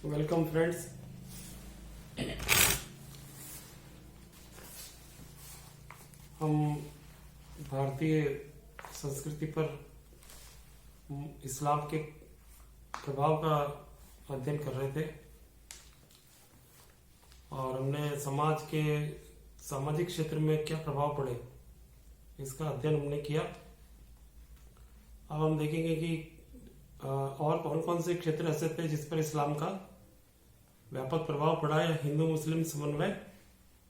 Welcome friends. हम भारतीय संस्कृति पर इस्लाम के प्रभाव का अध्ययन कर रहे थे और हमने सामाजिक क्षेत्र में क्या प्रभाव पड़े इसका अध्ययन हमने किया। अब हम देखेंगे कि और कौन कौन से क्षेत्र ऐसे थे जिस पर इस्लाम का व्यापक प्रभाव पड़ा है, हिंदू मुस्लिम समन्वय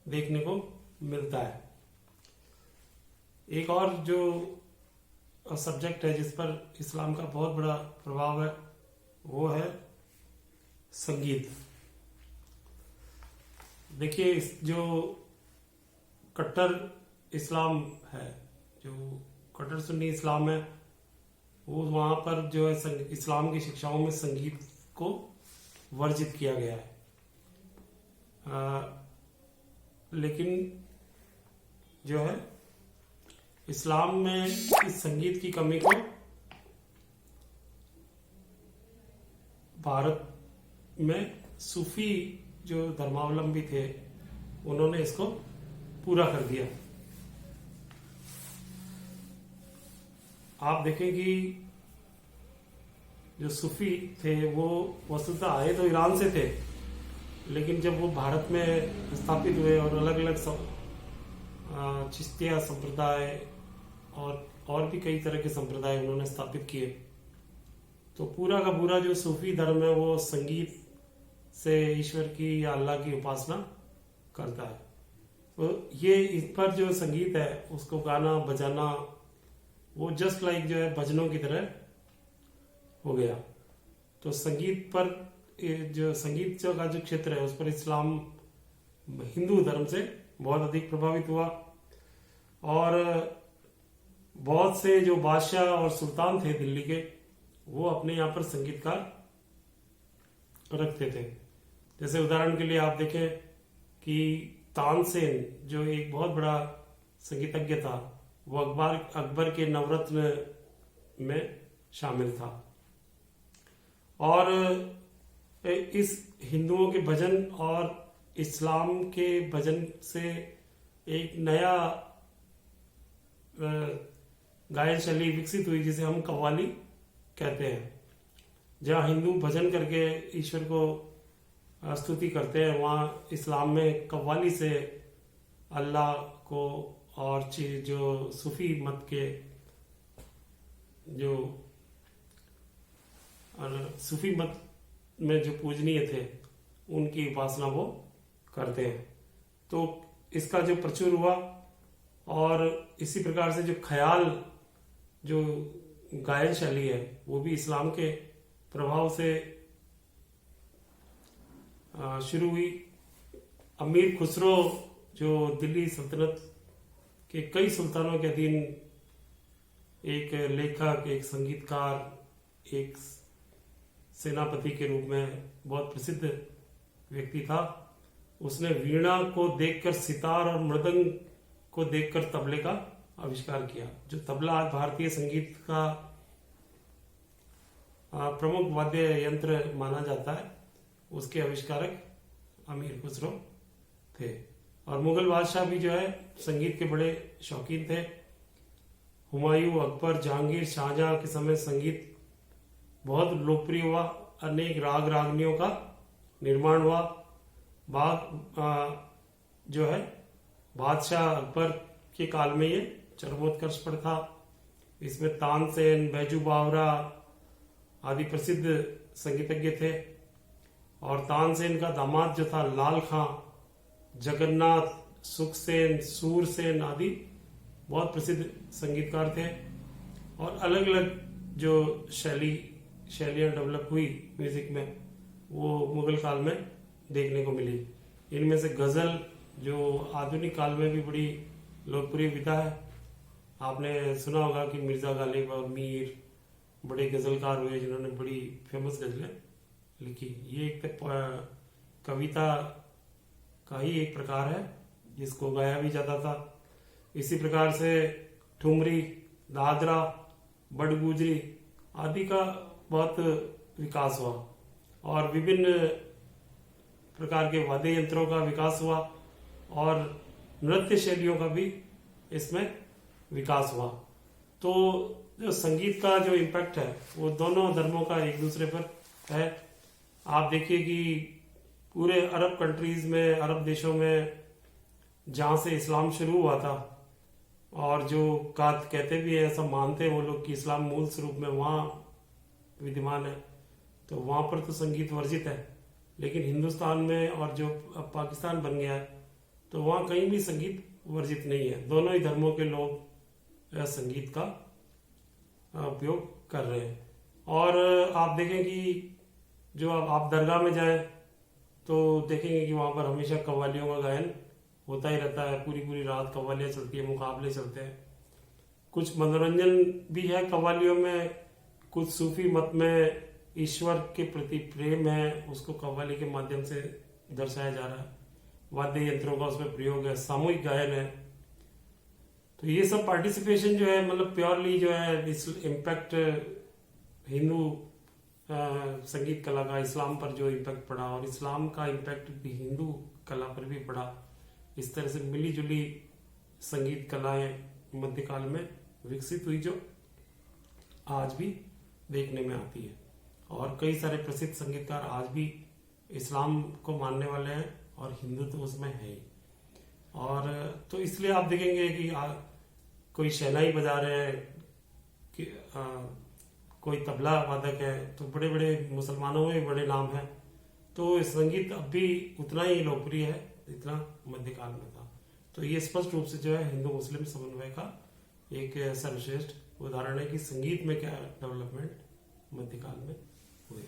देखने को मिलता है। एक और जो सब्जेक्ट है जिस पर इस्लाम का बहुत बड़ा प्रभाव है वो है संगीत। देखिए, जो कट्टर इस्लाम है, जो कट्टर सुन्नी इस्लाम है, वो वहां पर जो है इस्लाम की शिक्षाओं में संगीत को वर्जित किया गया है। लेकिन जो है इस्लाम में इस संगीत की कमी को भारत में सूफी जो धर्मावलंबी थे उन्होंने इसको पूरा कर दिया। आप देखें कि जो सूफी थे वो वस्तुतः आए तो ईरान से थे, लेकिन जब वो भारत में स्थापित हुए और अलग अलग चिश्तिया संप्रदाय और भी कई तरह के संप्रदाय उन्होंने स्थापित किए, तो पूरा का पूरा जो सूफी धर्म है वो संगीत से ईश्वर की या अल्लाह की उपासना करता है। तो ये इस पर जो संगीत है उसको गाना बजाना वो जस्ट लाइक जो है भजनों की तरह हो गया। तो संगीत पर जो संगीत का जो क्षेत्र है उस पर इस्लाम हिंदू धर्म से बहुत अधिक प्रभावित हुआ और बहुत से जो बादशाह और सुल्तान थे दिल्ली के, वो अपने यहाँ पर संगीतकार रखते थे। जैसे उदाहरण के लिए आप देखें कि तानसेन जो एक बहुत बड़ा संगीतज्ञ था, वो अकबर के नवरत्न में शामिल था। और इस हिंदुओं के भजन और इस्लाम के भजन से एक नया गायन शैली विकसित हुई जिसे हम कव्वाली कहते हैं। जहाँ हिंदू भजन करके ईश्वर को स्तुति करते हैं, वहाँ इस्लाम में कव्वाली से अल्लाह को और जो सूफी मत के जो सूफी मत में जो पूजनीय थे उनकी उपासना वो करते हैं। तो इसका जो प्रचुर हुआ और इसी प्रकार से जो ख्याल जो गायन शैली है वो भी इस्लाम के प्रभाव से शुरू हुई। अमीर खुसरो जो दिल्ली सल्तनत के कई सुल्तानों के अधीन एक लेखक, एक संगीतकार, एक सेनापति के रूप में बहुत प्रसिद्ध व्यक्ति था। उसने वीणा को देखकर, सितार और मृदंग को देखकर तबले का आविष्कार किया। जो तबला आज भारतीय संगीत का प्रमुख वाद्य यंत्र माना जाता है, उसके आविष्कारक अमीर खुसरो थे। और मुगल बादशाह भी जो है संगीत के बड़े शौकीन थे। हुमायूं, अकबर, जहांगीर, शाहजहां के समय संगीत बहुत लोकप्रिय हुआ। अनेक राग रागनियों का निर्माण हुआ। जो है बादशाह अकबर के काल में ये चरमोत्कर्ष पर था। इसमें तानसेन, बैजू बावरा आदि प्रसिद्ध संगीतज्ञ थे। और तानसेन का दामाद जो था लाल खां, जगन्नाथ, सुखसेन, सूरसेन आदि बहुत प्रसिद्ध संगीतकार थे। और अलग अलग जो शैलियां डेवलप हुई म्यूजिक में वो मुगल काल में देखने को मिली। इनमें से गजल जो आधुनिक काल में भी बड़ी लोकप्रिय विधा है। आपने सुना होगा कि मिर्जा गालिब और मीर बड़े गजलकार हुए जिन्होंने बड़ी फेमस गजलें लिखी। ये एक कविता का ही एक प्रकार है जिसको गाया भी जाता था। इसी प्रकार से ठुमरी, दादरा, बड़गुजरी आदि का बहुत विकास हुआ। और विभिन्न प्रकार के वाद्य यंत्रों का विकास हुआ और नृत्य शैलियों का भी इसमें विकास हुआ। तो जो संगीत का जो इम्पैक्ट है वो दोनों धर्मों का एक दूसरे पर है। आप देखिए कि पूरे अरब कंट्रीज में, अरब देशों में जहां से इस्लाम शुरू हुआ था और जो कहते भी है, ऐसा मानते हैं वो लोग कि इस्लाम मूल स्वरूप में वहां विद्यमान है, तो वहां पर तो संगीत वर्जित है। लेकिन हिंदुस्तान में और जो अब पाकिस्तान बन गया है तो वहां कहीं भी संगीत वर्जित नहीं है। दोनों ही धर्मों के लोग संगीत का उपयोग कर रहे हैं। और आप देखें कि जो आप दरगाह में जाएं तो देखेंगे कि वहां पर हमेशा कव्वालियों का गायन होता ही रहता है। पूरी पूरी रात कव्वालियां चलती है, मुकाबले चलते हैं। कुछ मनोरंजन भी है कव्वालियों में। कुछ सूफी मत में ईश्वर के प्रति प्रेम है, उसको कव्वाली के माध्यम से दर्शाया जा रहा है। वाद्य यंत्रों का उसमें प्रयोग है, सामूहिक गायन है। तो ये सब पार्टिसिपेशन जो है, मतलब प्योरली जो है इस इम्पैक्ट हिंदू संगीत कला का इस्लाम पर जो इम्पैक्ट पड़ा और इस्लाम का इम्पैक्ट भी हिंदू कला पर भी पड़ा, इस तरह से मिली जुली संगीत कलाएं मध्यकाल में विकसित हुई, जो आज भी देखने में आती है। और कई सारे प्रसिद्ध संगीतकार आज भी इस्लाम को मानने वाले हैं और हिंदू तो उसमें है ही। और तो इसलिए आप देखेंगे कि कोई शहनाई बजा रहे हैं कि कोई तबला वादक है, तो बड़े बड़े मुसलमानों में बड़े नाम हैं। तो संगीत अब भी उतना ही लोकप्रिय है जितना मध्यकाल में था। तो ये स्पष्ट रूप से जो है हिंदू मुस्लिम समन्वय का एक सर्वश्रेष्ठ उदाहरण है कि संगीत में क्या डेवलपमेंट मध्यकाल में हुए।